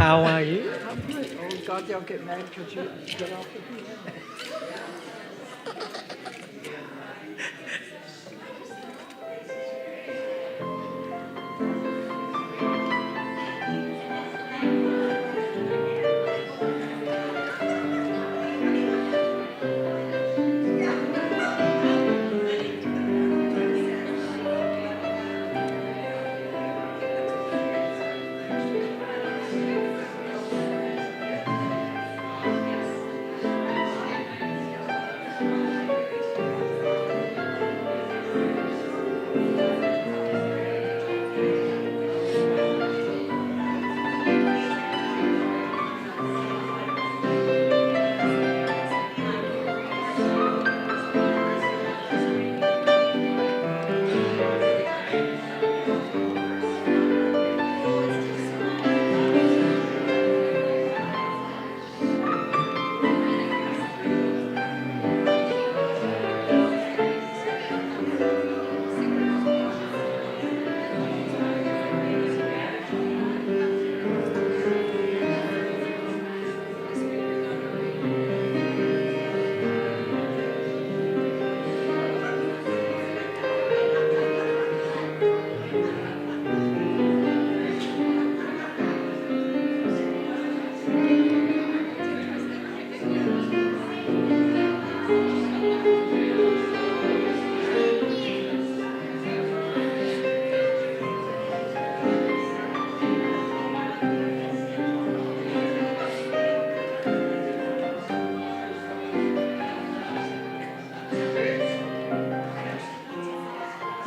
How are you? I'm good. Oh, God, they'll get mad because you get off the beat.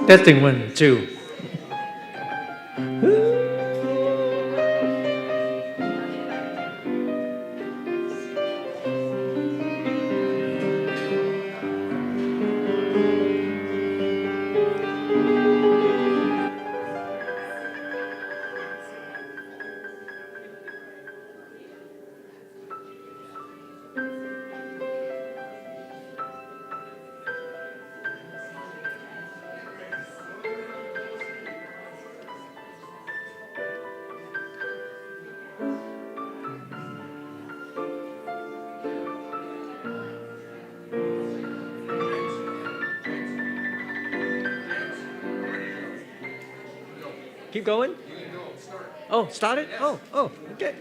Testing 1, 2. Keep going? Oh, start it? Oh, okay.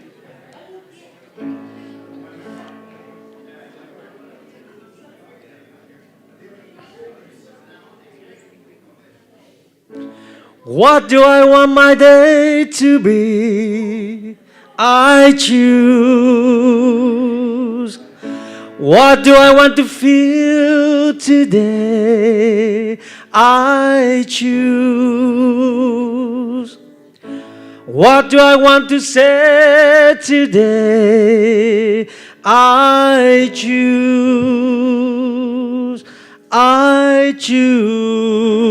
What do I want my day to be? I choose. What do I want to feel today? I choose. What do I want to say today? I choose. I choose.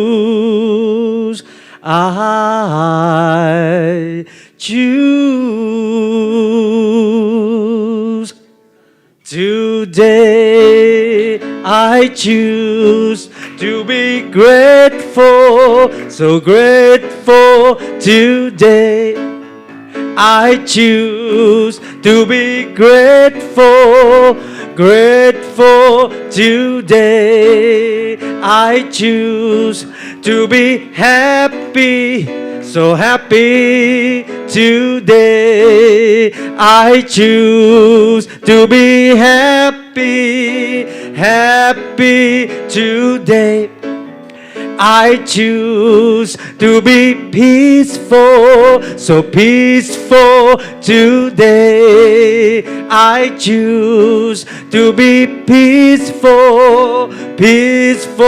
I choose. Today I choose to be grateful, so grateful. Today I choose to be grateful, grateful. Today I choose to be happy, so happy. Today I choose to be happy, happy. Today I choose to be peaceful, so peaceful. Today I choose to be peaceful, peaceful.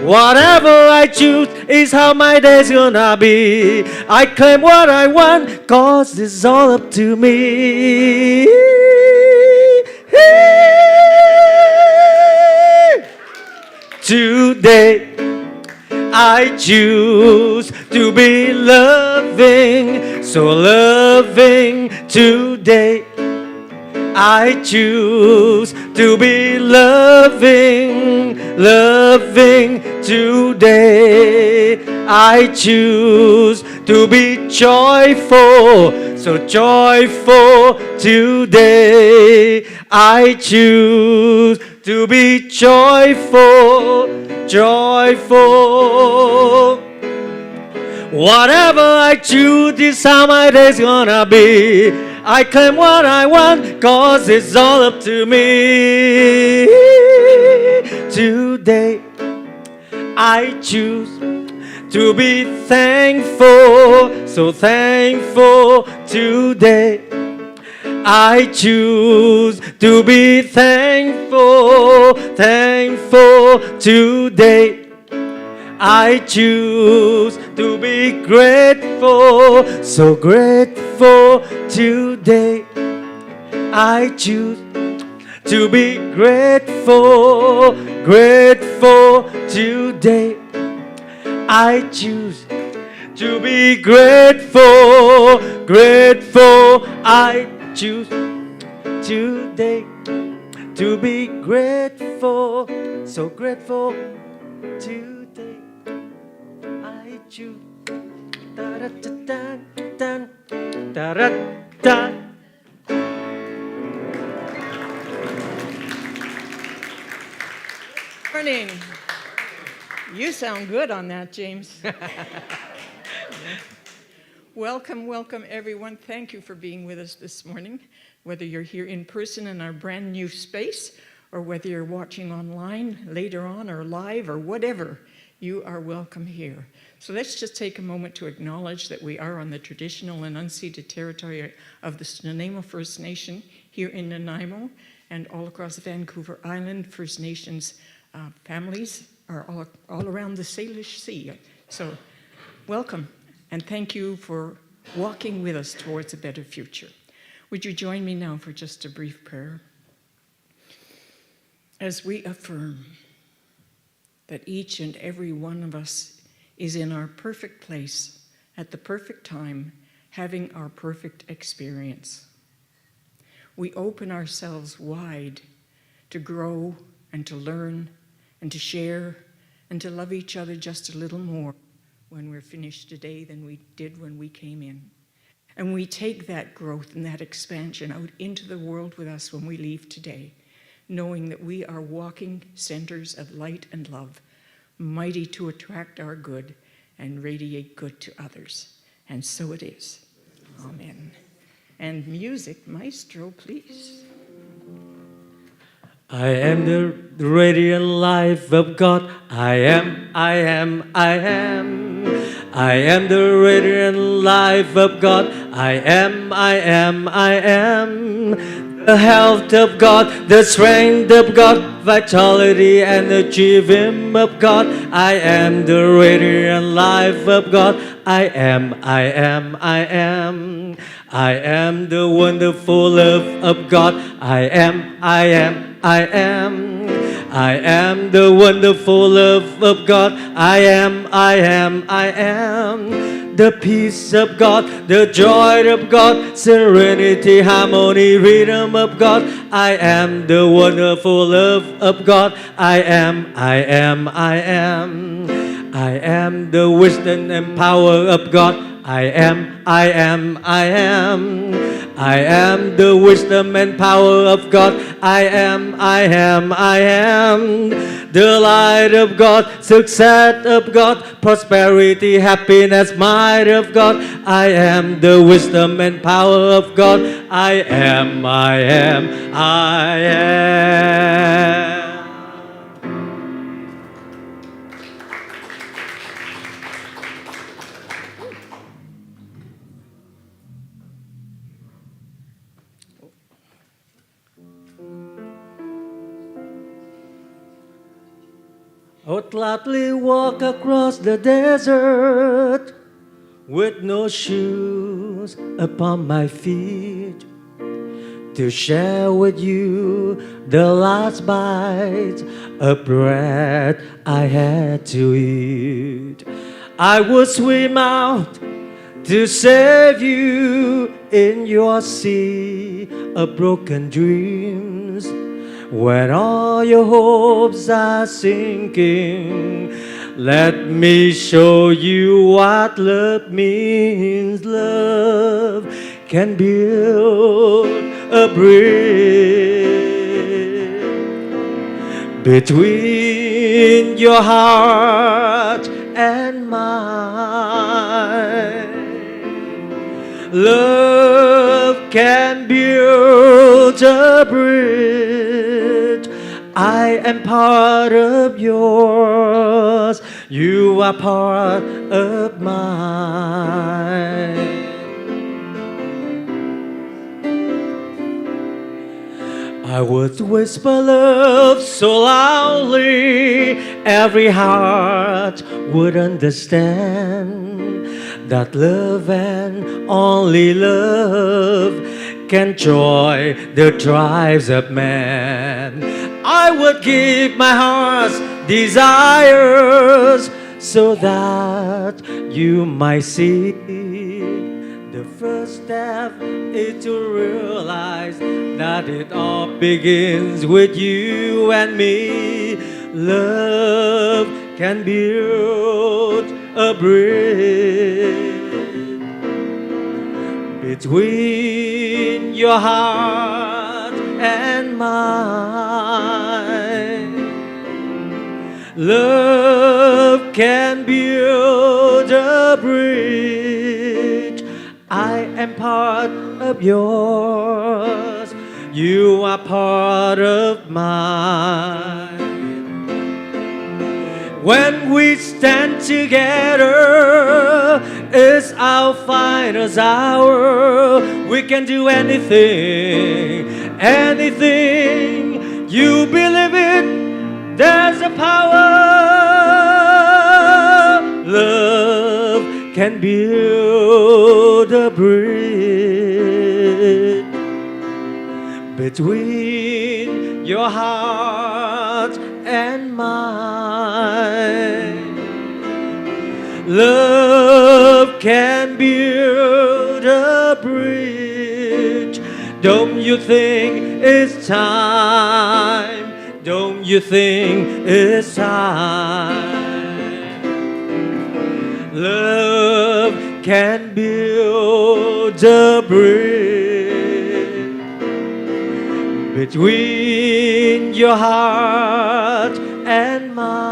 Whatever I choose is how my day's gonna be. I claim what I want, 'cause it's all up to me. Today I choose to be loving, so loving. Today I choose to be loving, loving today. I choose to be joyful, so joyful today. I choose to be joyful, joyful. Whatever I choose, this is how my day's gonna be. I claim what I want, cause it's all up to me. Today, I choose to be thankful, so thankful today. I choose to be thankful, thankful today. I choose to be grateful, so grateful today. I choose to be grateful, grateful today. I choose to be grateful, grateful. I choose today to be grateful, so grateful today. I choose. Da-da-da-da-da, da-da-da. Morning. You sound good on that, James. Welcome, welcome, everyone. Thank you for being with us this morning, whether you're here in person in our brand new space, or whether you're watching online later on or live or whatever, you are welcome here. So let's just take a moment to acknowledge that we are on the traditional and unceded territory of the Nanaimo First Nation here in Nanaimo, and all across Vancouver Island. First Nations families are all around the Salish Sea. So welcome, and thank you for walking with us towards a better future. Would you join me now for just a brief prayer? As we affirm that each and every one of us is in our perfect place at the perfect time, having our perfect experience. We open ourselves wide to grow and to learn and to share and to love each other just a little more when we're finished today than we did when we came in. And we take that growth and that expansion out into the world with us when we leave today, knowing that we are walking centers of light and love, mighty to attract our good and radiate good to others. And so it is. Amen. And music, maestro, please. I am the radiant life of God. I am, I am, I am. I am the radiant life of God. I am, I am, I am. The health of God, the strength of God, vitality and achievement of God. I am the radiant life of God. I am, I am, I am. I am the wonderful love of God. I am, I am, I am. I am the wonderful love of God. I am, I am, I am. The peace of God, the joy of God, serenity, harmony, rhythm of God. I am the wonderful love of God. I am, I am, I am. I am the wisdom and power of God. I am, I am, I am. I am the wisdom and power of God. I am, I am, I am. The light of God, success of God, prosperity, happiness, might of God. I am the wisdom and power of God. I am, I am, I am. I would gladly walk across the desert with no shoes upon my feet to share with you the last bite of bread I had to eat. I would swim out to save you in your sea of broken dreams. When all your hopes are sinking, let me show you what love means. Love can build a bridge between your heart and mine. Love can build a bridge. I am part of yours. You are part of mine. I would whisper love so loudly, every heart would understand that love and only love can joy the tribes of man. I would give my heart's desires so that you might see. The first step is to realize that it all begins with you and me. Love can build a bridge between your heart and mine. Love can build a bridge. I am part of yours. You are part of mine. When we stand together, it's our final hour. We can do anything, anything. You believe it, there's a power. Love can build a bridge between your heart and mine. Love can build a bridge. Don't you think it's time? Don't you think it's time? Love can build a bridge between your heart and mine.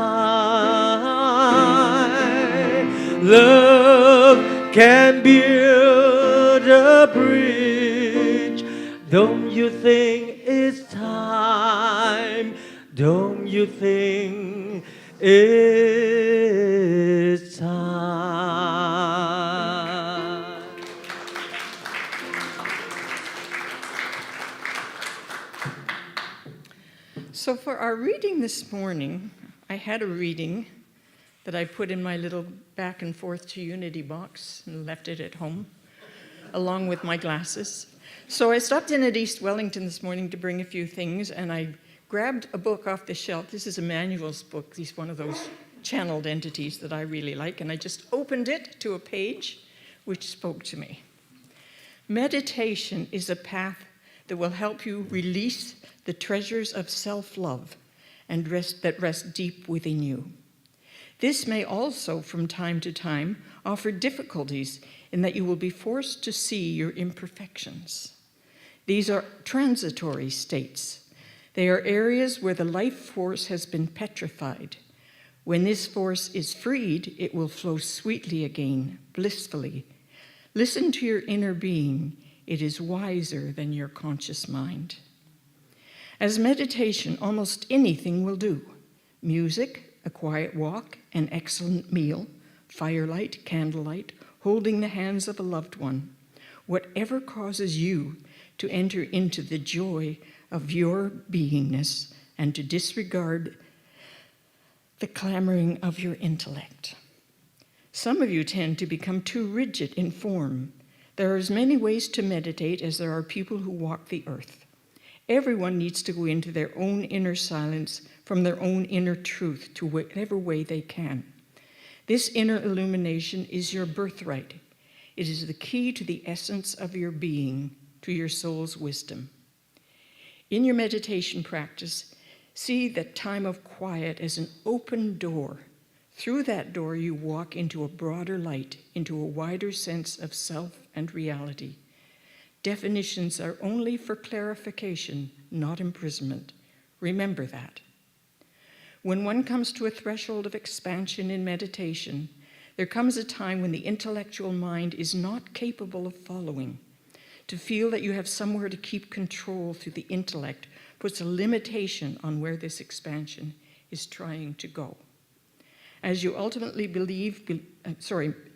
Love can build a bridge. Don't you think it's time? Don't you think it's time? So for our reading this morning, I had a reading that I put in my little back and forth to Unity box and left it at home, along with my glasses. So I stopped in at East Wellington this morning to bring a few things, and I grabbed a book off the shelf. This is Emmanuel's book. He's one of those channeled entities that I really like, and I just opened it to a page which spoke to me. Meditation is a path that will help you release the treasures of self-love and that rest deep within you. This may also, from time to time, offer difficulties in that you will be forced to see your imperfections. These are transitory states. They are areas where the life force has been petrified. When this force is freed, it will flow sweetly again, blissfully. Listen to your inner being. It is wiser than your conscious mind. As meditation, almost anything will do. Music, a quiet walk, an excellent meal, firelight, candlelight, holding the hands of a loved one. Whatever causes you to enter into the joy of your beingness and to disregard the clamoring of your intellect. Some of you tend to become too rigid in form. There are as many ways to meditate as there are people who walk the earth. Everyone needs to go into their own inner silence from their own inner truth to whatever way they can. This inner illumination is your birthright. It is the key to the essence of your being, to your soul's wisdom. In your meditation practice, see that time of quiet as an open door. Through that door, you walk into a broader light, into a wider sense of self and reality. Definitions are only for clarification, not imprisonment. Remember that. When one comes to a threshold of expansion in meditation, there comes a time when the intellectual mind is not capable of following. To feel that you have somewhere to keep control through the intellect puts a limitation on where this expansion is trying to go. As you ultimately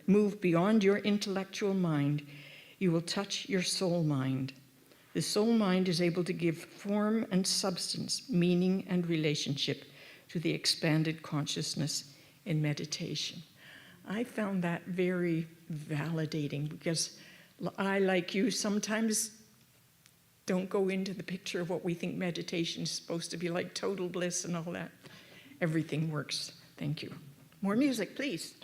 move beyond your intellectual mind, you will touch your soul mind. The soul mind is able to give form and substance, meaning and relationship to the expanded consciousness in meditation. I found that very validating because I, like you, sometimes don't go into the picture of what we think meditation is supposed to be like, total bliss and all that. Everything works. Thank you. More music, please.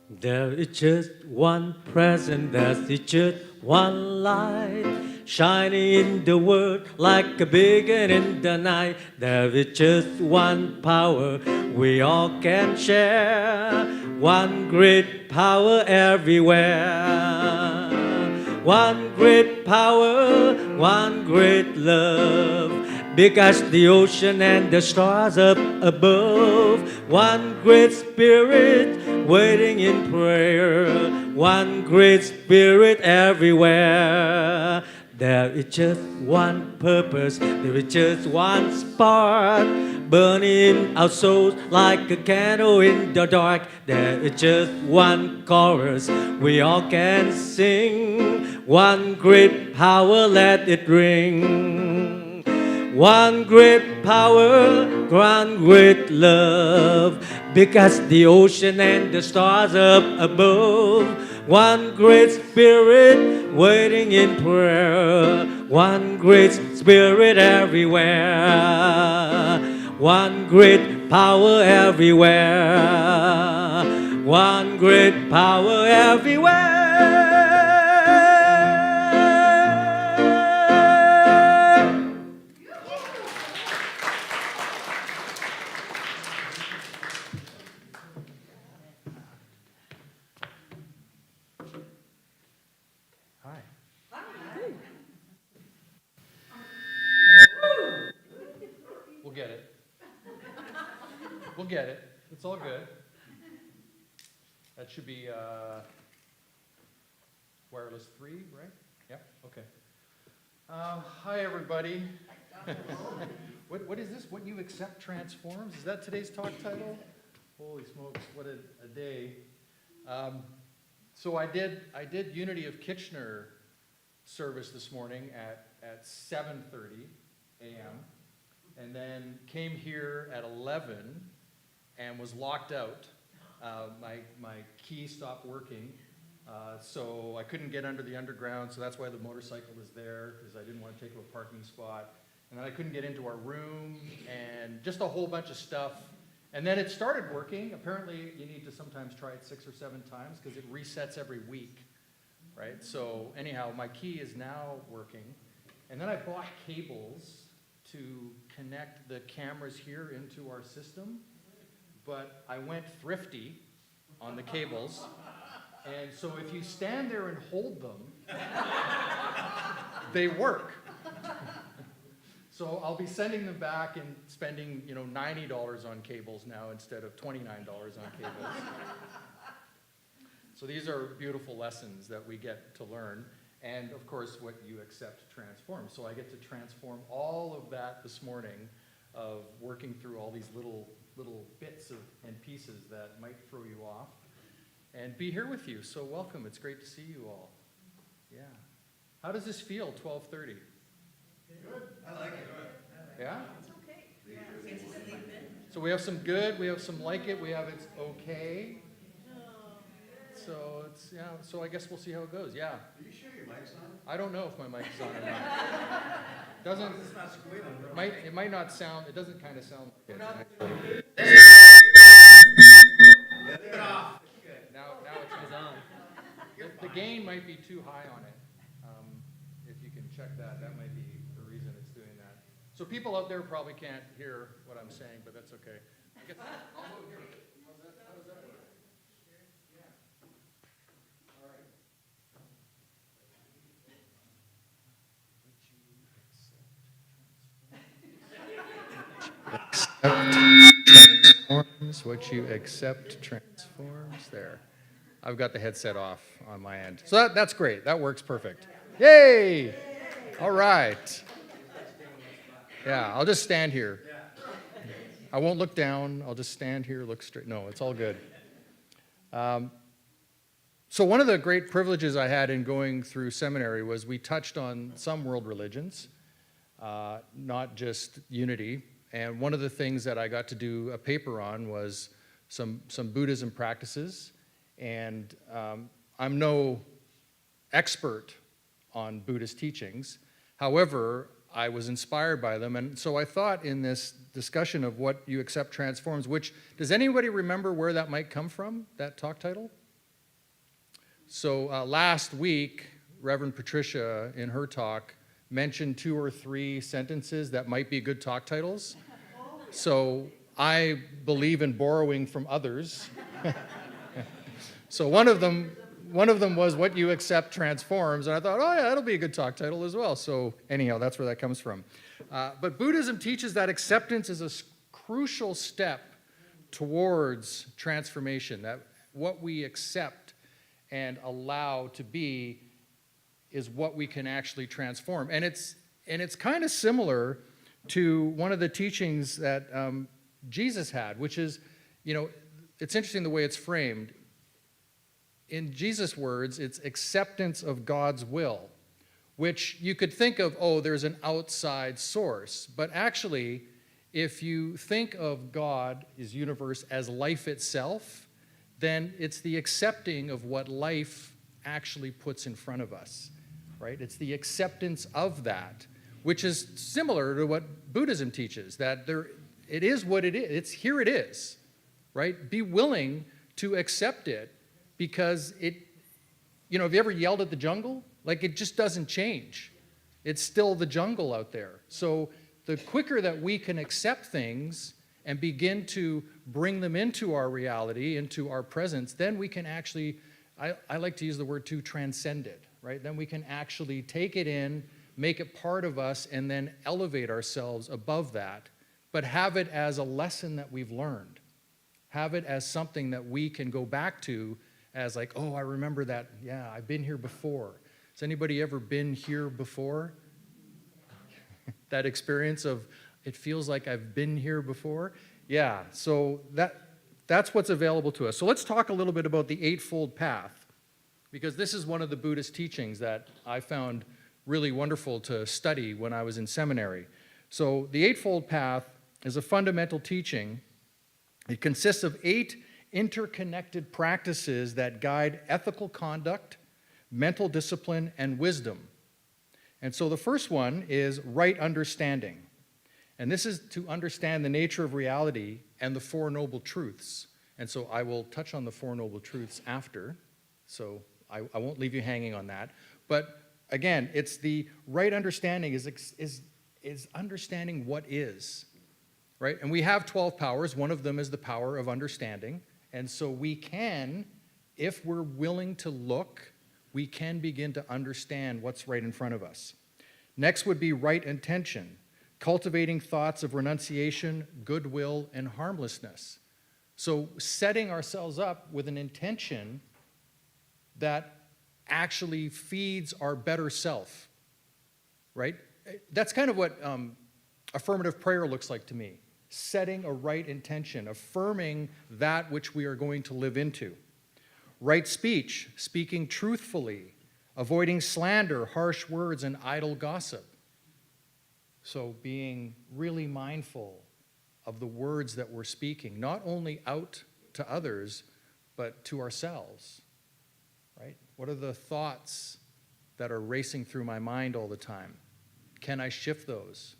There is just one present, there's just one light, shining in the world like a beacon in the night. There is just one power we all can share, one great power everywhere. One great power, one great love, big as the ocean and the stars up above. One great spirit waiting in prayer, one great spirit everywhere. There is just one purpose, there is just one spark, burning our souls like a candle in the dark. There is just one chorus we all can sing, one great power, let it ring. One great power, one great love, big as the ocean and the stars up above. One great spirit waiting in prayer, one great spirit everywhere. One great power everywhere, one great power everywhere. We'll get it. It's all good. That should be wireless 3, right? Yep, okay. Hi, everybody. What is this? What you accept transforms? Is that today's talk title? Holy smokes, what a day. So I did Unity of Kitchener service this morning at 7:30 a.m. and then came here at 11 and was locked out. My key stopped working, so I couldn't get under the underground, so that's why the motorcycle is there, because I didn't want to take up a parking spot. And then I couldn't get into our room, and just a whole bunch of stuff. And then it started working. Apparently, you need to sometimes try it 6 or 7 times, because it resets every week, right? So anyhow, my key is now working. And then I bought cables to connect the cameras here into our system, but I went thrifty on the cables, and so if you stand there and hold them, they work. So I'll be sending them back and spending, $90 on cables now instead of $29 on cables. So these are beautiful lessons that we get to learn. And of course, what you accept transforms. So I get to transform all of that this morning of working through all these little bits and pieces that might throw you off and be here with you. So welcome. It's great to see you all. Yeah. How does this feel, 12:30? Good. I like it. Yeah? It's okay. Yeah. It's So we have some good, we have some like it, we have it's okay. So it's, yeah, so I guess we'll see how it goes, yeah. Are you sure your mic's on? I don't know if my mic is on or not. Doesn't, It's not squealing. it might not sound, it doesn't kind of sound like it. Get it off. Now it's on. The gain might be too high on it. If you can check that, that might be the reason it's doing that. So people out there probably can't hear what I'm saying, but that's okay. I guess I'll go here. How does that work? Yeah. All right. Transforms, what you accept transforms. There. I've got the headset off on my end. So that's great. That works perfect. Yay! All right. Yeah, I'll just stand here. I won't look down. I'll just stand here, look straight. No, it's all good. So one of the great privileges I had in going through seminary was we touched on some world religions, not just unity. And one of the things that I got to do a paper on was some Buddhism practices. And I'm no expert on Buddhist teachings. However, I was inspired by them. And so I thought in this discussion of what you accept transforms, which, does anybody remember where that might come from, that talk title? So last week, Reverend Patricia, in her talk, mentioned 2 or 3 sentences that might be good talk titles. So I believe in borrowing from others. So one of them was what you accept transforms, and I thought, oh yeah, that'll be a good talk title as well. So anyhow, that's where that comes from. But Buddhism teaches that acceptance is a crucial step towards transformation, that what we accept and allow to be is what we can actually transform. And it's kind of similar to one of the teachings that Jesus had, which is, it's interesting the way it's framed. In Jesus' words, it's acceptance of God's will, which you could think of, oh, there's an outside source. But actually, if you think of God, his universe, as life itself, then it's the accepting of what life actually puts in front of us, right? It's the acceptance of that, which is similar to what Buddhism teaches, that it is what it is. Here it is, right? Be willing to accept it. Because have you ever yelled at the jungle? Like, it just doesn't change. It's still the jungle out there. So the quicker that we can accept things and begin to bring them into our reality, into our presence, then we can actually, I like to use the word too, transcend it, right? Then we can actually take it in, make it part of us, and then elevate ourselves above that, but have it as a lesson that we've learned. Have it as something that we can go back to as like, oh, I remember that, yeah, I've been here before. Has anybody ever been here before? That experience of, it feels like I've been here before? Yeah, so that's what's available to us. So let's talk a little bit about the Eightfold Path, because this is one of the Buddhist teachings that I found really wonderful to study when I was in seminary. So the Eightfold Path is a fundamental teaching. It consists of 8 interconnected practices that guide ethical conduct, mental discipline, and wisdom. And so the first one is right understanding. And this is to understand the nature of reality and the Four Noble Truths. And so I will touch on the Four Noble Truths after, so I won't leave you hanging on that. But again, it's the right understanding is understanding what is, right? And we have 12 powers. One of them is the power of understanding. And so we can, if we're willing to look, we can begin to understand what's right in front of us. Next would be right intention, cultivating thoughts of renunciation, goodwill, and harmlessness. So setting ourselves up with an intention that actually feeds our better self, right? That's kind of what affirmative prayer looks like to me. Setting a right intention, affirming that which we are going to live into. Right speech, speaking truthfully, avoiding slander, harsh words, and idle gossip. So being really mindful of the words that we're speaking, not only out to others, but to ourselves, right? What are the thoughts that are racing through my mind all the time? Can I shift those?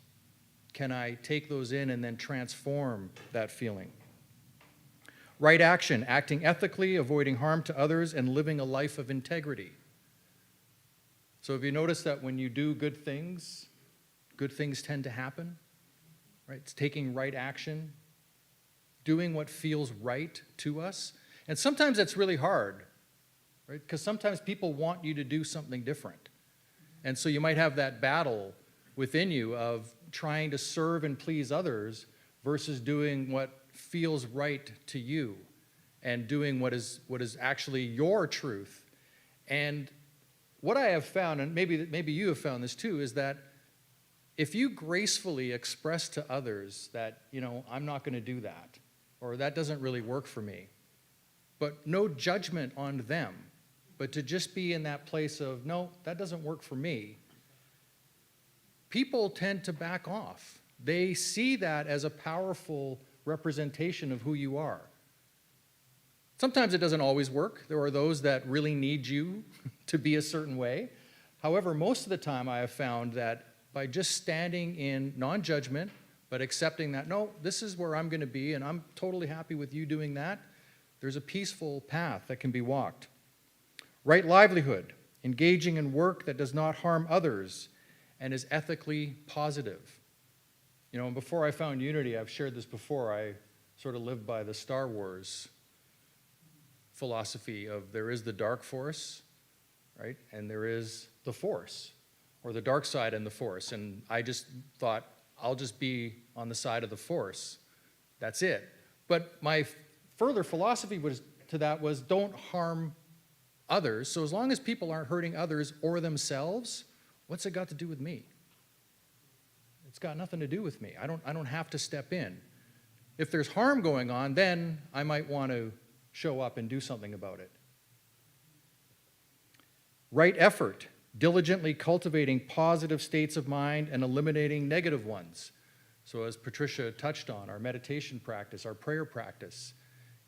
Can I take those in and then transform that feeling? Right action, acting ethically, avoiding harm to others, and living a life of integrity. So have you noticed that when you do good things tend to happen? Right? It's taking right action, doing what feels right to us. And sometimes that's really hard, right? Because sometimes people want you to do something different. And so you might have that battle within you of trying to serve and please others versus doing what feels right to you and doing what is actually your truth. And what I have found, and maybe you have found this too, is that if you gracefully express to others that, I'm not going to do that, or that doesn't really work for me, but no judgment on them, but to just be in that place of, no, that doesn't work for me, people tend to back off. They see that as a powerful representation of who you are. Sometimes it doesn't always work. There are those that really need you to be a certain way. However, most of the time I have found that by just standing in non-judgment, but accepting that, no, this is where I'm going to be, and I'm totally happy with you doing that, there's a peaceful path that can be walked. Right livelihood, engaging in work that does not harm others and is ethically positive. And before I found Unity, I've shared this before, I sort of lived by the Star Wars philosophy of there is the dark force, right? And there is the force, or the dark side and the force. And I just thought, I'll just be on the side of the force. That's it. But my further philosophy was don't harm others. So as long as people aren't hurting others or themselves, what's it got to do with me? It's got nothing to do with me. I don't have to step in. If there's harm going on, then I might want to show up and do something about it. Right effort, diligently cultivating positive states of mind and eliminating negative ones. So as Patricia touched on, our meditation practice, our prayer practice,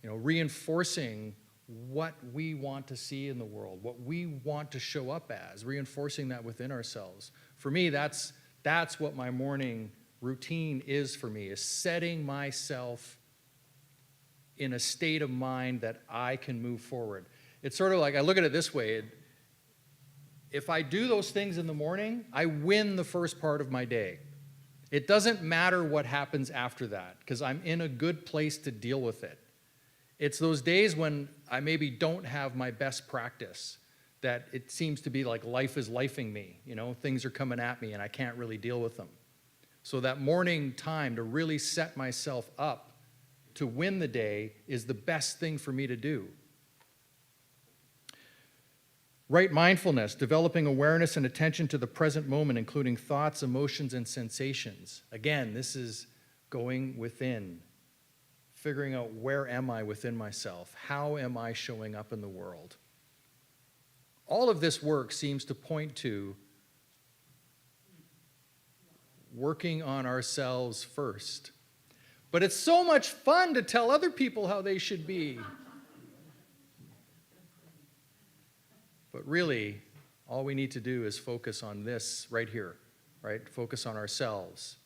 reinforcing what we want to see in the world, what we want to show up as, reinforcing that within ourselves. For me, that's what my morning routine is for me, is setting myself in a state of mind that I can move forward. It's sort of like, I look at it this way, if I do those things in the morning, I win the first part of my day. It doesn't matter what happens after that, because I'm in a good place to deal with it. It's those days when I maybe don't have my best practice, that it seems to be like life is lifing me, things are coming at me and I can't really deal with them. So that morning time to really set myself up to win the day is the best thing for me to do. Right mindfulness, developing awareness and attention to the present moment, including thoughts, emotions, and sensations. Again, this is going within, figuring out where am I within myself? How am I showing up in the world? All of this work seems to point to working on ourselves first. But it's so much fun to tell other people how they should be. But really, all we need to do is focus on this right here, right? Focus on ourselves.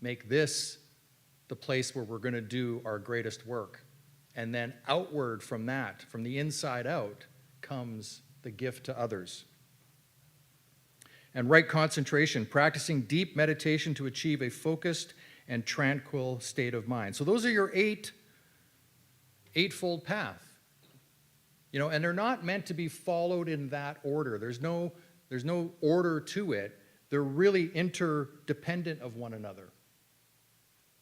Make this the place where we're going to do our greatest work. And then outward from that, from the inside out, comes the gift to others. And right concentration, practicing deep meditation to achieve a focused and tranquil state of mind. So those are your eightfold path. And they're not meant to be followed in that order. There's no order to it. They're really interdependent of one another.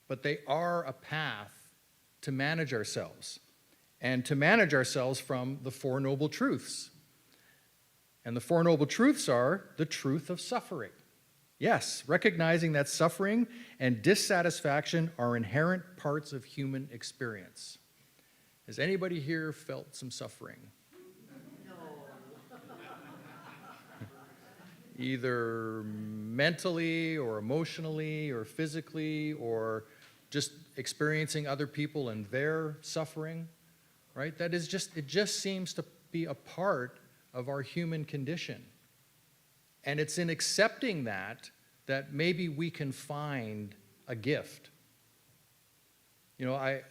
But they are a path to manage ourselves, and to manage ourselves from the Four Noble Truths. And the Four Noble Truths are the truth of suffering. Yes, recognizing that suffering and dissatisfaction are inherent parts of human experience. Has anybody here felt some suffering? No. Either mentally or emotionally or physically, or just experiencing other people and their suffering, right? It just seems to be a part of our human condition. And it's in accepting that maybe we can find a gift. You know, I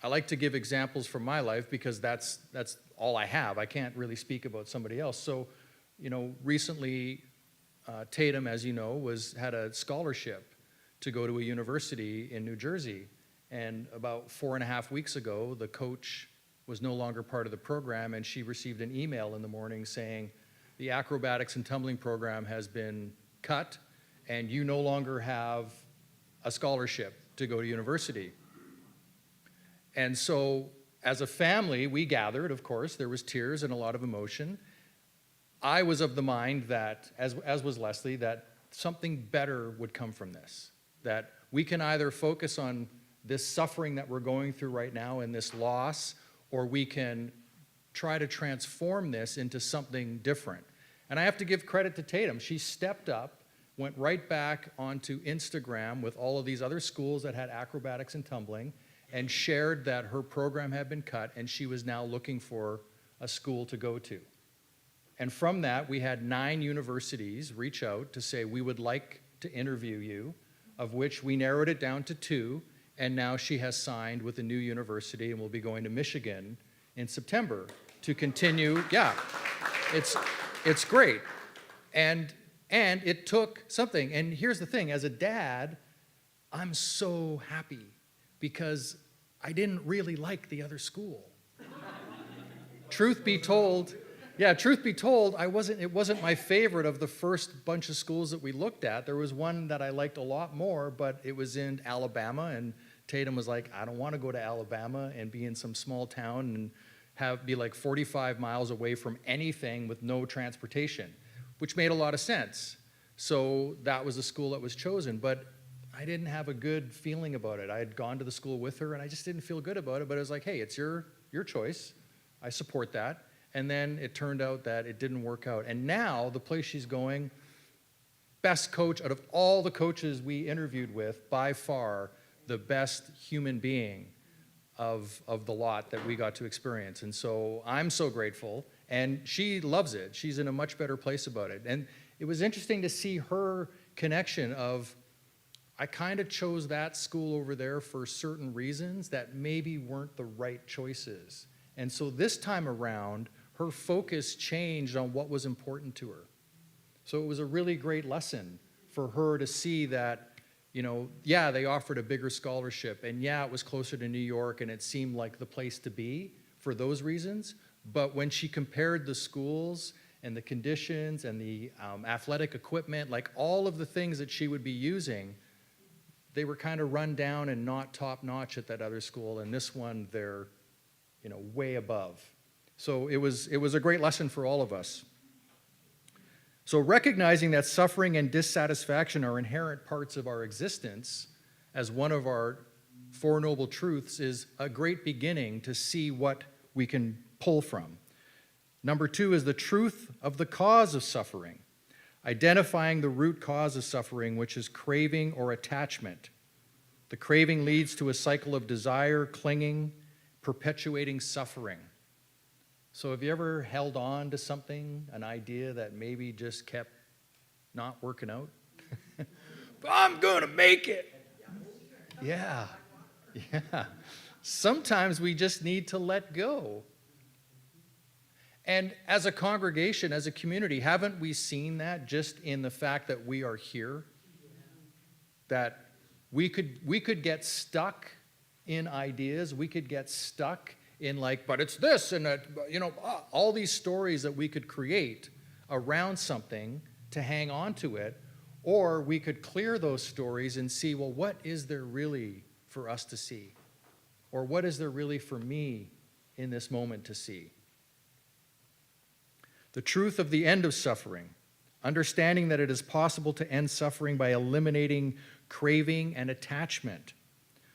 like to give examples from my life because that's all I have. I can't really speak about somebody else. So, you know, recently Tatum, as you know, had a scholarship to go to a university in New Jersey. And about 4.5 weeks ago, the coach was no longer part of the program, and she received an email in the morning saying, the acrobatics and tumbling program has been cut, and you no longer have a scholarship to go to university. And so, as a family, we gathered, of course. There was tears and a lot of emotion. I was of the mind that, as was Leslie, that something better would come from this. That we can either focus on this suffering that we're going through right now and this loss, or we can try to transform this into something different. And I have to give credit to Tatum. She stepped up, went right back onto Instagram with all of these other schools that had acrobatics and tumbling, and shared that her program had been cut and she was now looking for a school to go to. And from that, we had 9 universities reach out to say, we would like to interview you, of which we narrowed it down to 2, and now she has signed with a new university and will be going to Michigan in September to continue. Yeah, it's great. And it took something. And here's the thing, as a dad, I'm so happy because I didn't really like the other school. Truth be told, it wasn't my favorite of the first bunch of schools that we looked at. There was one that I liked a lot more, but it was in Alabama, and Tatum was like, I don't want to go to Alabama and be in some small town and be like 45 miles away from anything with no transportation, which made a lot of sense. So that was the school that was chosen, but I didn't have a good feeling about it. I had gone to the school with her, and I just didn't feel good about it, but it was like, hey, it's your choice. I support that. And then it turned out that it didn't work out. And now, the place she's going, best coach out of all the coaches we interviewed with, by far the best human being of the lot that we got to experience. And so I'm so grateful. And she loves it. She's in a much better place about it. And it was interesting to see her connection of, I kind of chose that school over there for certain reasons that maybe weren't the right choices. And so this time around, her focus changed on what was important to her. So it was a really great lesson for her to see that, you know, yeah, they offered a bigger scholarship, and yeah, it was closer to New York, and it seemed like the place to be for those reasons. But when she compared the schools and the conditions and the athletic equipment, like all of the things that she would be using, they were kind of run down and not top-notch at that other school, and this one, they're, you know, way above. So it was a great lesson for all of us. So recognizing that suffering and dissatisfaction are inherent parts of our existence as one of our 4 noble truths is a great beginning to see what we can pull from. Number 2 is the truth of the cause of suffering, identifying the root cause of suffering, which is craving or attachment. The craving leads to a cycle of desire, clinging, perpetuating suffering. So have you ever held on to something, an idea that maybe just kept not working out? I'm going to make it. Yeah. Sometimes we just need to let go. And as a congregation, as a community, haven't we seen that just in the fact that we are here? That we could get stuck in ideas. We could get stuck in like, but it's this and that, you know, all these stories that we could create around something to hang on to it, or we could clear those stories and see, well, what is there really for us to see? Or what is there really for me in this moment to see? The truth of the end of suffering, understanding that it is possible to end suffering by eliminating craving and attachment.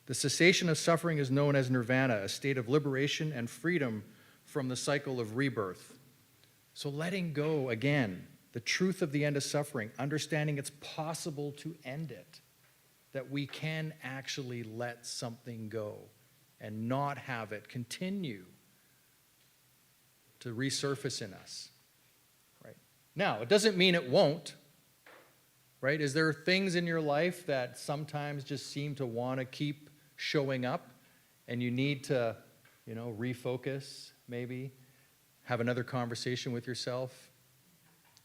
The cessation of suffering is known as nirvana, a state of liberation and freedom from the cycle of rebirth. So letting go, again, the truth of the end of suffering, understanding it's possible to end it, that we can actually let something go and not have it continue to resurface in us. Now, it doesn't mean it won't, right? Is there things in your life that sometimes just seem to want to keep showing up and you need to, refocus maybe, have another conversation with yourself?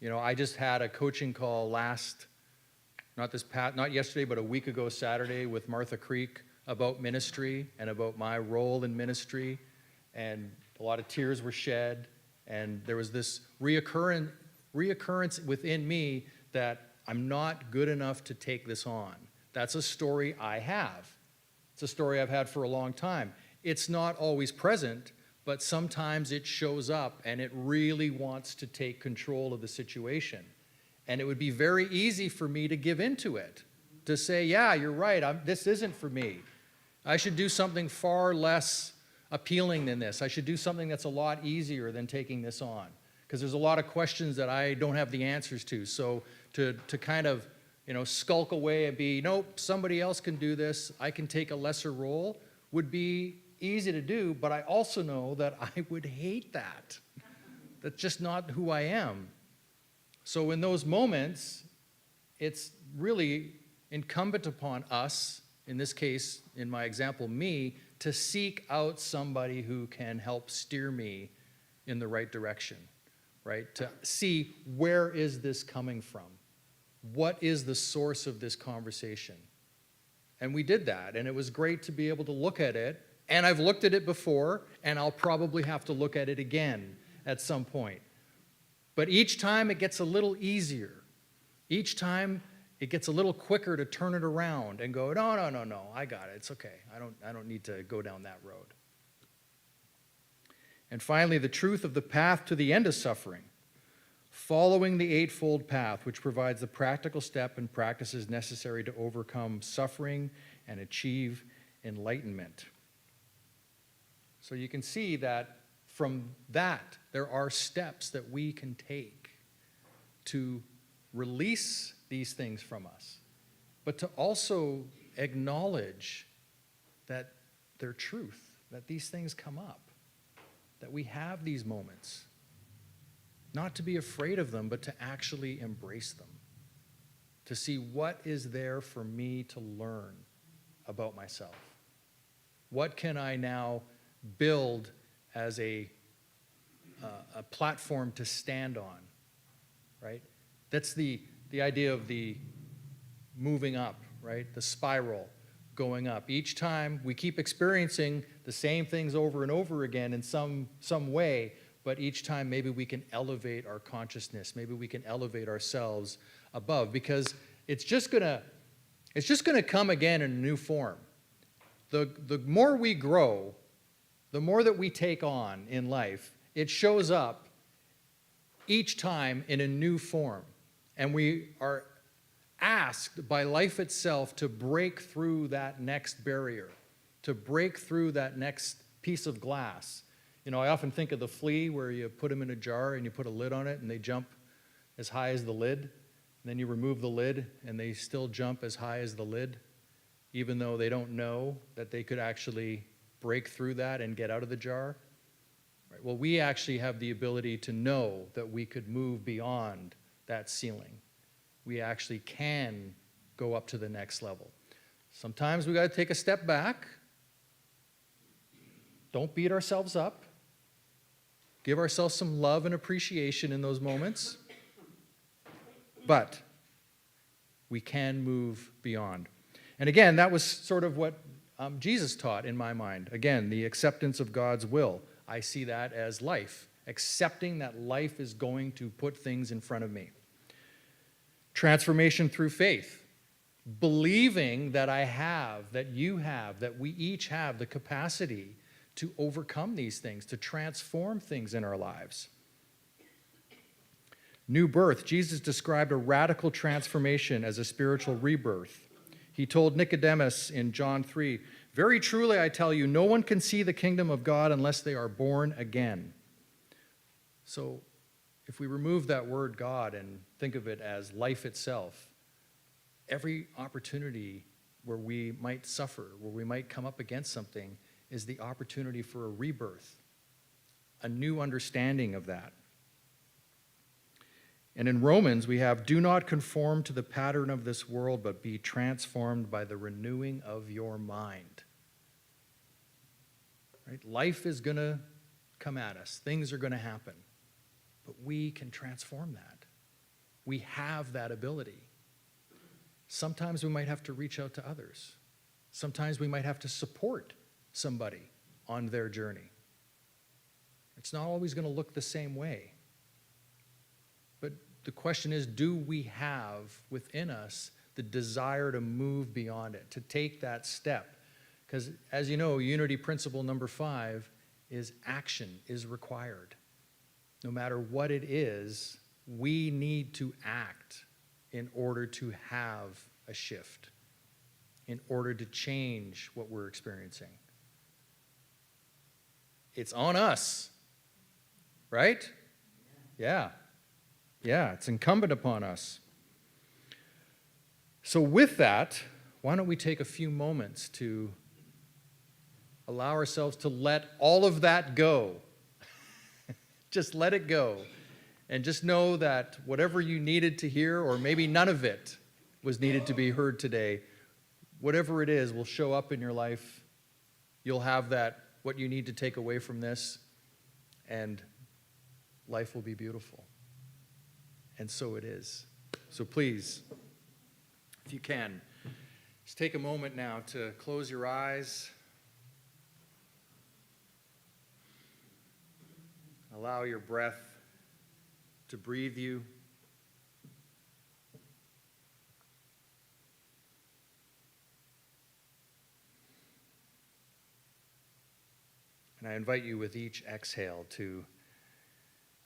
I just had a coaching call not yesterday, but a week ago Saturday with Martha Creek about ministry and about my role in ministry, and a lot of tears were shed, and there was this reoccurrence within me that I'm not good enough to take this on. That's a story I have. It's a story I've had for a long time. It's not always present, but sometimes it shows up and it really wants to take control of the situation. And it would be very easy for me to give into it, to say, yeah, you're right, this isn't for me. I should do something far less appealing than this. I should do something that's a lot easier than taking this on. Because there's a lot of questions that I don't have the answers to. So to kind of, skulk away and be, nope, somebody else can do this, I can take a lesser role, would be easy to do, but I also know that I would hate that. That's just not who I am. So in those moments, it's really incumbent upon us, in this case, in my example, me, to seek out somebody who can help steer me in the right direction, right? To see, where is this coming from? What is the source of this conversation? And we did that, and it was great to be able to look at it, and I've looked at it before, and I'll probably have to look at it again at some point. But each time it gets a little easier. Each time it gets a little quicker to turn it around and go, no, I got it, it's okay. I don't need to go down that road. And finally, the truth of the path to the end of suffering, following the eightfold path, which provides the practical step and practices necessary to overcome suffering and achieve enlightenment. So you can see that from that, there are steps that we can take to release these things from us, but to also acknowledge that they're truth, that these things come up, that we have these moments. Not to be afraid of them, but to actually embrace them. To see what is there for me to learn about myself. What can I now build as a platform to stand on, right? That's the idea of the moving up, right? The spiral going up. Each time we keep experiencing the same things over and over again in some way, but each time maybe we can elevate our consciousness. Maybe we can elevate ourselves above, because it's just gonna come again in a new form. The more we grow, the more that we take on in life, it shows up each time in a new form. And we are asked by life itself to break through that next barrier, to break through that next piece of glass. I often think of the flea where you put them in a jar and you put a lid on it and they jump as high as the lid. And then you remove the lid and they still jump as high as the lid, even though they don't know that they could actually break through that and get out of the jar. Right? Well, we actually have the ability to know that we could move beyond that ceiling. We actually can go up to the next level. Sometimes we got to take a step back. Don't beat ourselves up. Give ourselves some love and appreciation in those moments. But we can move beyond. And again, that was sort of what Jesus taught in my mind. Again, the acceptance of God's will. I see that as life. Accepting that life is going to put things in front of me. Transformation through faith. Believing that I have, that you have, that we each have the capacity to overcome these things, to transform things in our lives. New birth. Jesus described a radical transformation as a spiritual rebirth. He told Nicodemus in John 3, "Very truly I tell you, no one can see the kingdom of God unless they are born again." So if we remove that word God and think of it as life itself, every opportunity where we might suffer, where we might come up against something, is the opportunity for a rebirth, a new understanding of that. And in Romans, we have, do not conform to the pattern of this world, but be transformed by the renewing of your mind. Right? Life is going to come at us. Things are going to happen. But we can transform that. We have that ability. Sometimes we might have to reach out to others. Sometimes we might have to support somebody on their journey. It's not always going to look the same way. But the question is, do we have within us the desire to move beyond it, to take that step? Because as you know, unity principle number 5 is action is required. No matter what it is, we need to act in order to have a shift, in order to change what we're experiencing. It's on us, right? Yeah. Yeah, it's incumbent upon us. So with that, why don't we take a few moments to allow ourselves to let all of that go. Just let it go. And just know that whatever you needed to hear, or maybe none of it was needed to be heard today, whatever it is will show up in your life. You'll have that, what you need to take away from this, and life will be beautiful. And so it is. So please, if you can, just take a moment now to close your eyes. Allow your breath to breathe you. And I invite you with each exhale to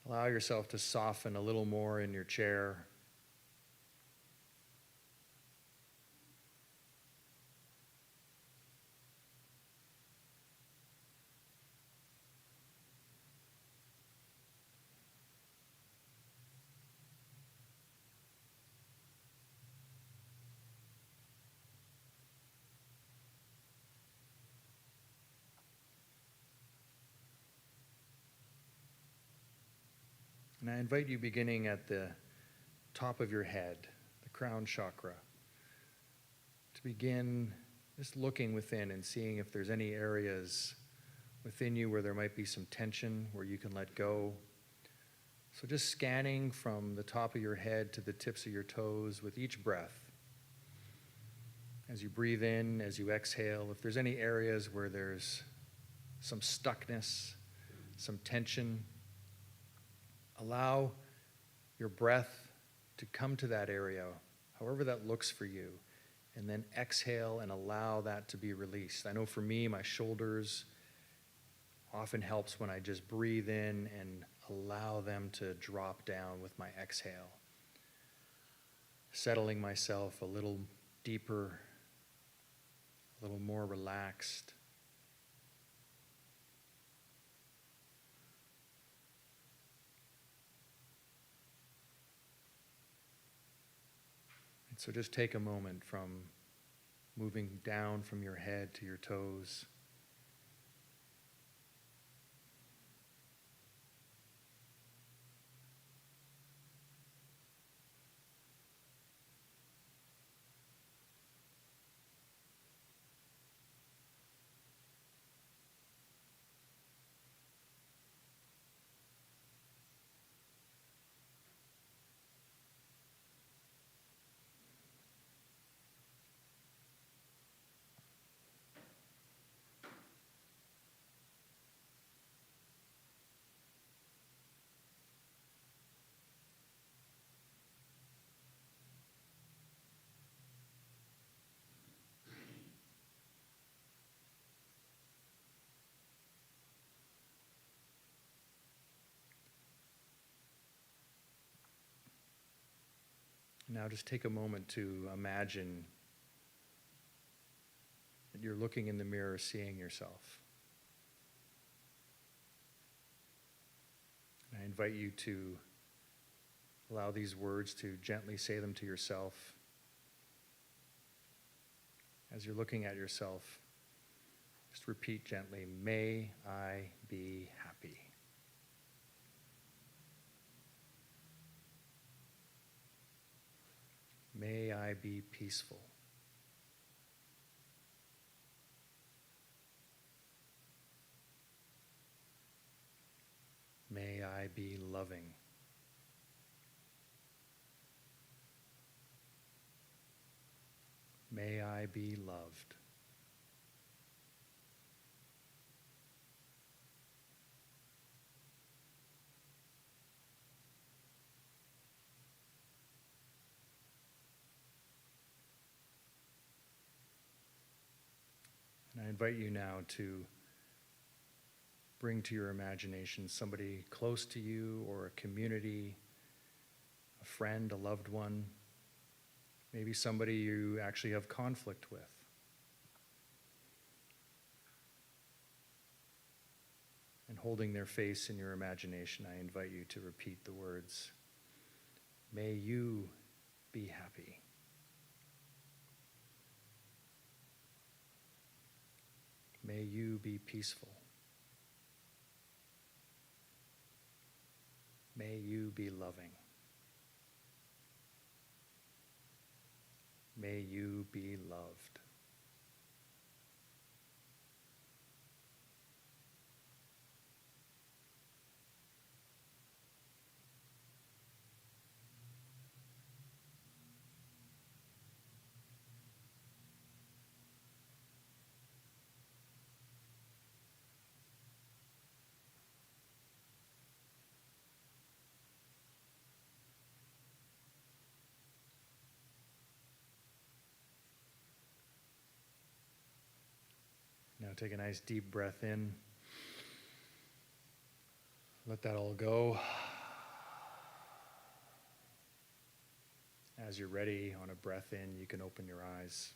allow yourself to soften a little more in your chair. And I invite you, beginning at the top of your head, the crown chakra, to begin just looking within and seeing if there's any areas within you where there might be some tension, where you can let go. So just scanning from the top of your head to the tips of your toes with each breath. As you breathe in, as you exhale, if there's any areas where there's some stuckness, some tension, allow your breath to come to that area, however that looks for you, and then exhale and allow that to be released. I know for me, my shoulders often helps when I just breathe in and allow them to drop down with my exhale, settling myself a little deeper, a little more relaxed. So just take a moment from moving down from your head to your toes. Now just take a moment to imagine that you're looking in the mirror, seeing yourself. And I invite you to allow these words to gently say them to yourself. As you're looking at yourself, just repeat gently, "May I be happy." May I be peaceful. May I be loving. May I be loved. And I invite you now to bring to your imagination somebody close to you or a community, a friend, a loved one, maybe somebody you actually have conflict with. And holding their face in your imagination, I invite you to repeat the words, "May you be happy." May you be peaceful. May you be loving. May you be loved. Now take a nice deep breath in. Let that all go. As you're ready, on a breath in, you can open your eyes.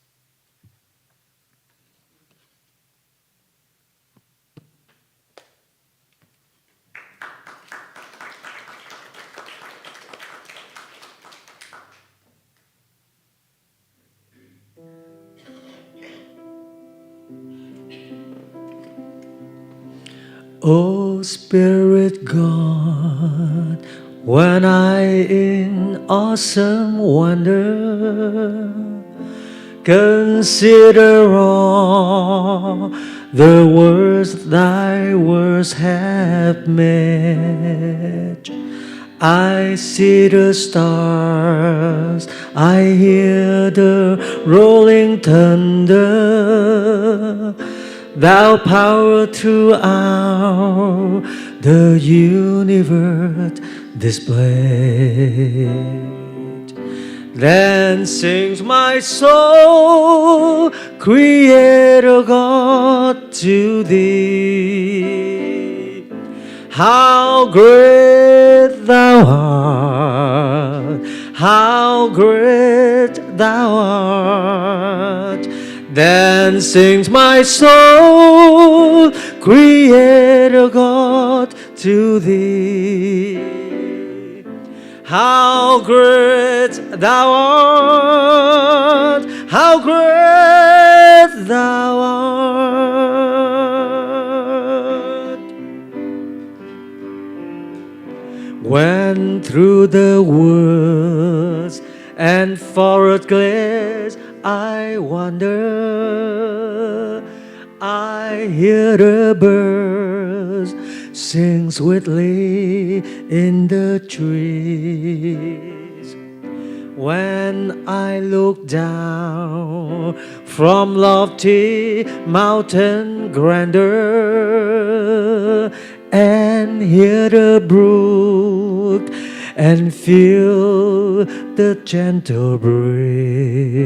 O Spirit God, when I in awesome wonder consider all the words thy words have made, I see the stars, I hear the rolling thunder, thou power throughout the universe displayed. Then sings my soul, Creator God, to thee. How great thou art, how great thou art. Then sings my soul, Creator God, to thee. How great thou art, how great thou art. When through the woods and forest glades I wander, I hear the birds sing sweetly in the trees. When I look down from lofty mountain grandeur and hear the brook and feel the gentle breeze,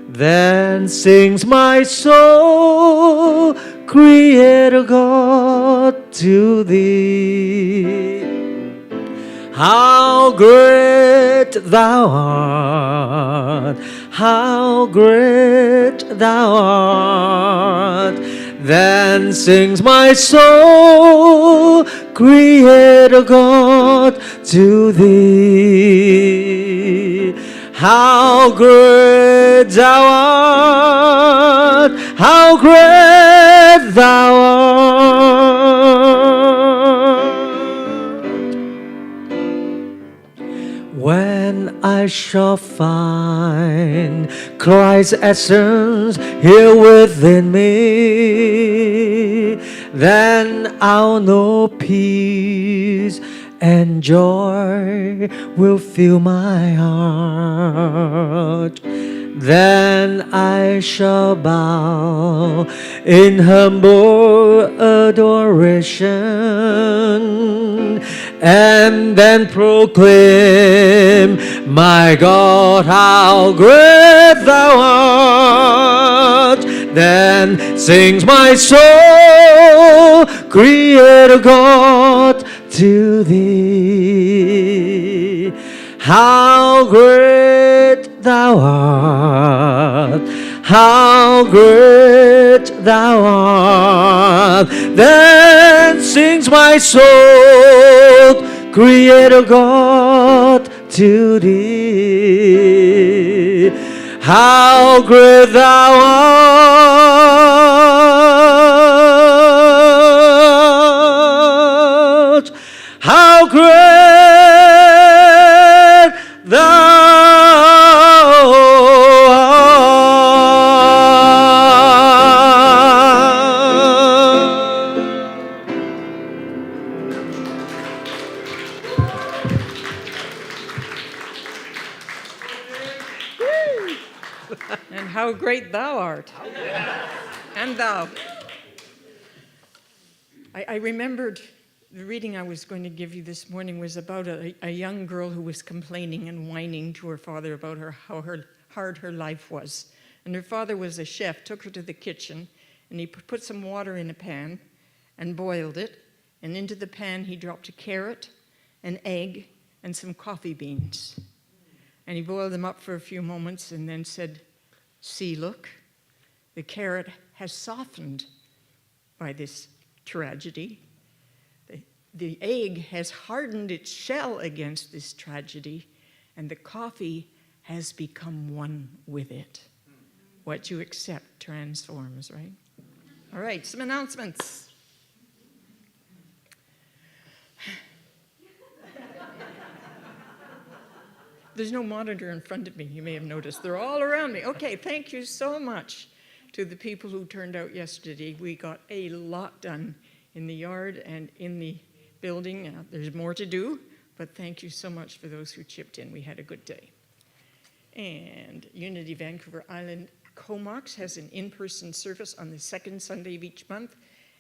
then sings my soul, Creator God, to thee. How great thou art, how great thou art. Then sings my soul, Creator God, to thee. How great thou art, how great thou art. When I I shall find Christ's essence here within me, then I'll know peace and joy will fill my heart. Then I shall bow in humble adoration and then proclaim, my God, how great thou art. Then sings my soul, Creator God, to thee. How great thou art, how great thou art. Then sings my soul, Creator God, to thee. How great thou art, how great thou And how great thou art. And thou. I remembered the reading I was going to give you this morning was about a young girl who was complaining and whining to her father about how hard her life was. And her father was a chef, took her to the kitchen, and he put some water in a pan and boiled it. And into the pan he dropped a carrot, an egg, and some coffee beans. And he boiled them up for a few moments and then said, see, look, the carrot has softened by this tragedy. The egg has hardened its shell against this tragedy, and the coffee has become one with it. What you accept transforms, right? All right, some announcements. There's no monitor in front of me, you may have noticed. They're all around me. Okay, thank you so much to the people who turned out yesterday. We got a lot done in the yard and in the building. There's more to do, but thank you so much for those who chipped in. We had a good day. And Unity Vancouver Island Comox has an in-person service on the second Sunday of each month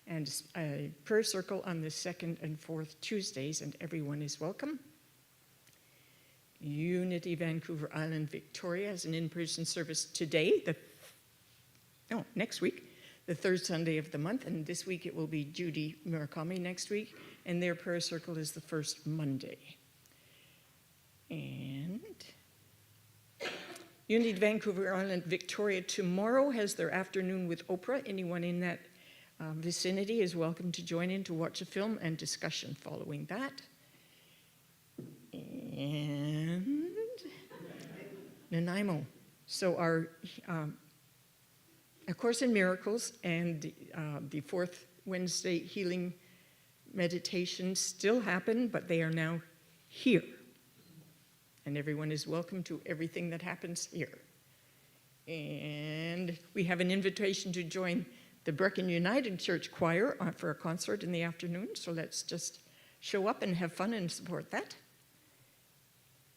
and a prayer circle on the second and fourth Tuesdays, and everyone is welcome. Unity Vancouver Island Victoria has an in-person service today, next week, the third Sunday of the month, and this week it will be Judy Murakami next week, and their prayer circle is the first Monday. And Unity Vancouver Island Victoria tomorrow has their afternoon with Oprah. Anyone in that vicinity is welcome to join in to watch a film and discussion following that. And Nanaimo. So our A Course in Miracles and the fourth Wednesday healing meditations still happen, but they are now here. And everyone is welcome to everything that happens here. And we have an invitation to join the Brechin United Church Choir for a concert in the afternoon, so let's just show up and have fun and support that.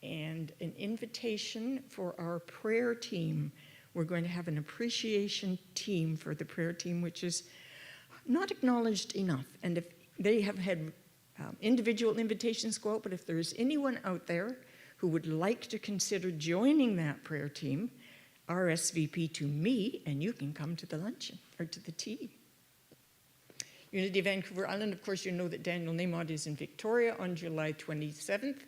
And an invitation for our prayer team. We're going to have an appreciation team for the prayer team, which is not acknowledged enough. And if they have had individual invitations go out, but if there's anyone out there who would like to consider joining that prayer team, RSVP to me, and you can come to the luncheon or to the tea. Unity Vancouver Island, of course, you know that Daniel Namod is in Victoria on July 27th,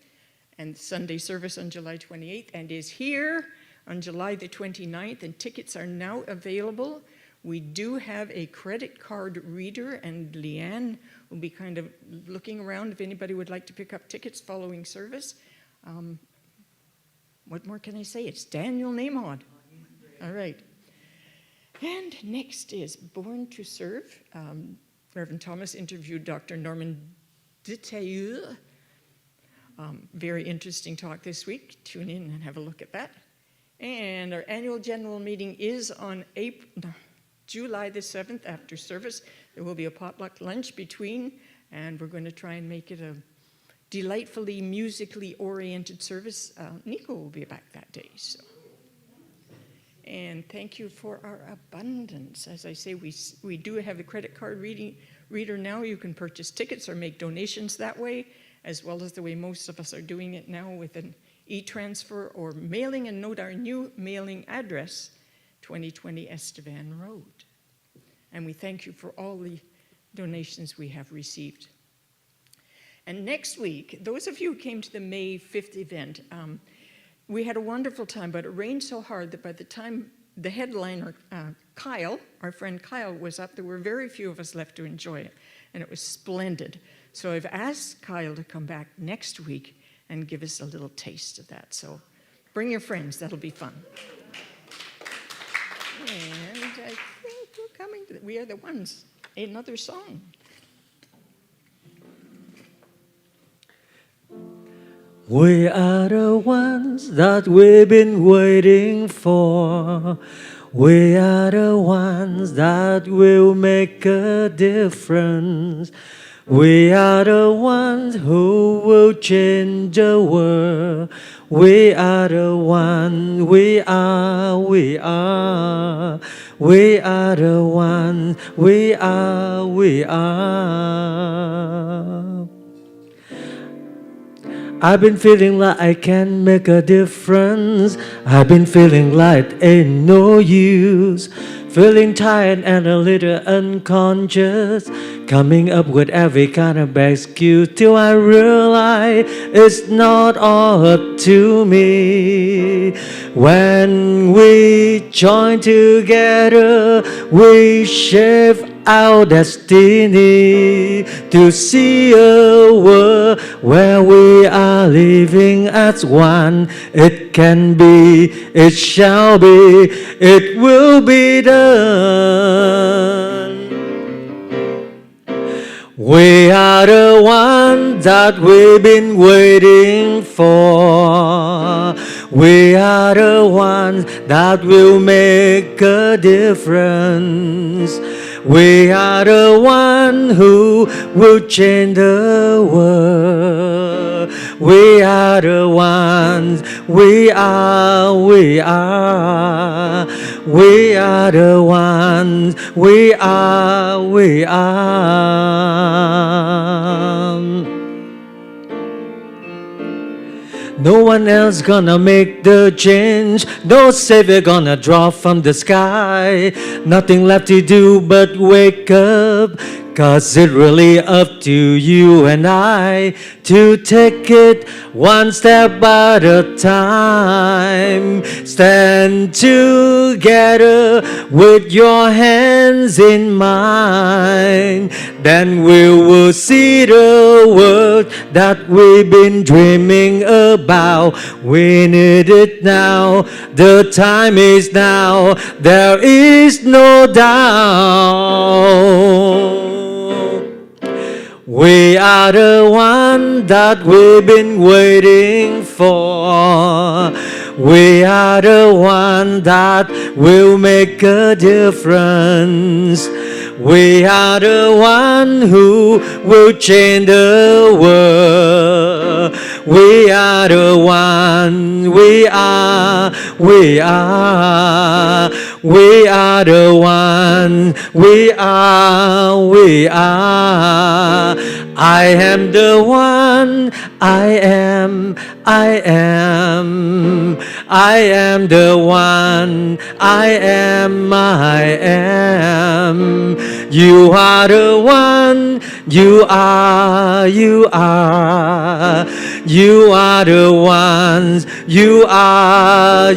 and Sunday service on July 28th, and is here on July the 29th, and tickets are now available. We do have a credit card reader, and Leanne will be kind of looking around if anybody would like to pick up tickets following service. What more can I say? It's Daniel Namod. All right. And next is Born to Serve. Reverend Thomas interviewed Dr. Norman Detailleux Very interesting talk this week. Tune in and have a look at that. And our annual general meeting is on July the 7th after service. There will be a potluck lunch between, and we're going to try and make it a delightfully musically oriented service. Nico will be back that day. So. And thank you for our abundance. As I say, we do have a credit card reader now. You can purchase tickets or make donations that way, as well as the way most of us are doing it now with an e-transfer or mailing. And note our new mailing address, 2020 Estevan Road. And we thank you for all the donations we have received. And next week, those of you who came to the May 5th event, we had a wonderful time, but it rained so hard that by the time the headliner, Kyle, our friend Kyle, was up, there were very few of us left to enjoy it, and it was splendid. So I've asked Kyle to come back next week and give us a little taste of that. So bring your friends, that'll be fun. And I think we're coming to We Are the Ones, another song. We are the ones that we've been waiting for. We are the ones that will make a difference. We are the ones who will change the world. We are the ones, we are. We are the ones, we are. I've been feeling like I can make a difference. I've been feeling like ain't no use. Feeling tired and a little unconscious. Coming up with every kind of excuse till I realize it's not all up to me. When we join together, we shape our destiny to see a world where we are living as one. It can be, it shall be, it will be done. We are the ones that we've been waiting for. We are the ones that will make a difference. We are the ones who will change the world. We are the ones, we are. We are the ones, we are. No one else gonna make the change. No savior gonna drop from the sky. Nothing left to do but wake up. 'Cause it's really up to you and I to take it one step at a time. Stand together with your hands in mine. Then we will see the world that we've been dreaming about. We need it now. The time is now. There is no doubt. We are the one that we've been waiting for. We are the one that will make a difference. We are the one who will change the world. We are the one, we are. We are the one, we are. I am the one, I am. I am the one, I am. You are the one, you are. You are the ones, you are.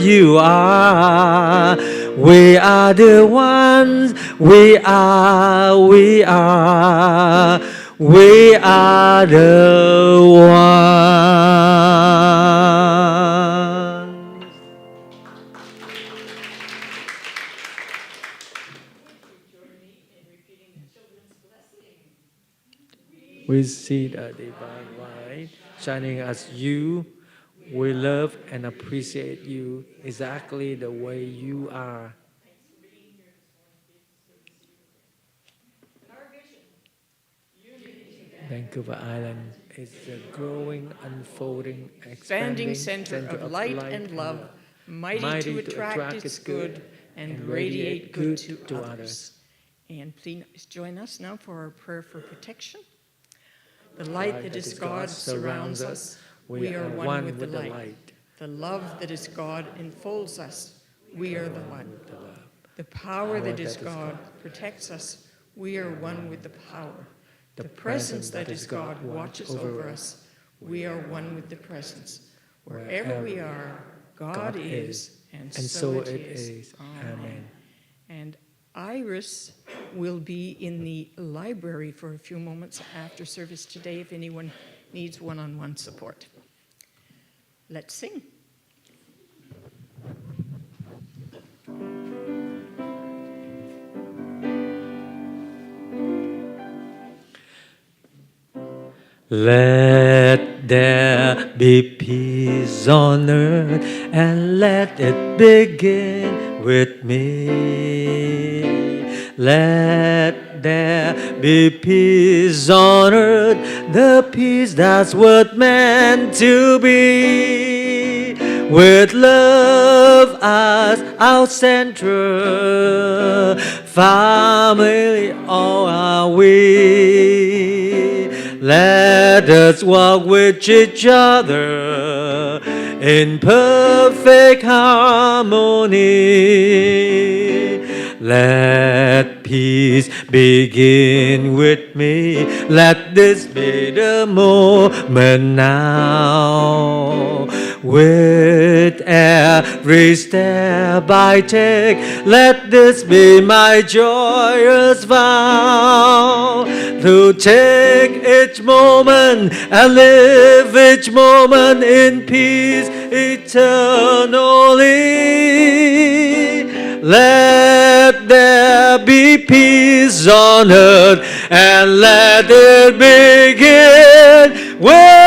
We are the ones, we are. We are the ones. Join me in repeating the children's blessing. We We see the divine light shining as you. We love and appreciate you exactly the way you are. Vancouver Island is a growing, unfolding, expanding center of light and love, mighty to attract its good and radiate good to others. And please join us now for our prayer for protection. The light that is God surrounds us. We are one with the light. The love that is God enfolds us. We are the one. The power that is God protects us. We are one with the power. The presence that is God watches over us. We are one with the presence. Wherever we are, God is, and so it is. Amen. And Iris will be in the library for a few moments after service today if anyone needs one-on-one support. Let's sing. Let there be peace on earth, and let it begin with me. Let there be peace on earth, the peace that's what meant to be. With love as our center, family all are we. Let us walk with each other in perfect harmony. Let peace begin with me. Let this be the moment now. With every step I take, let this be my joyous vow. To take each moment and live each moment in peace eternally. Let there be peace on earth, and let it begin with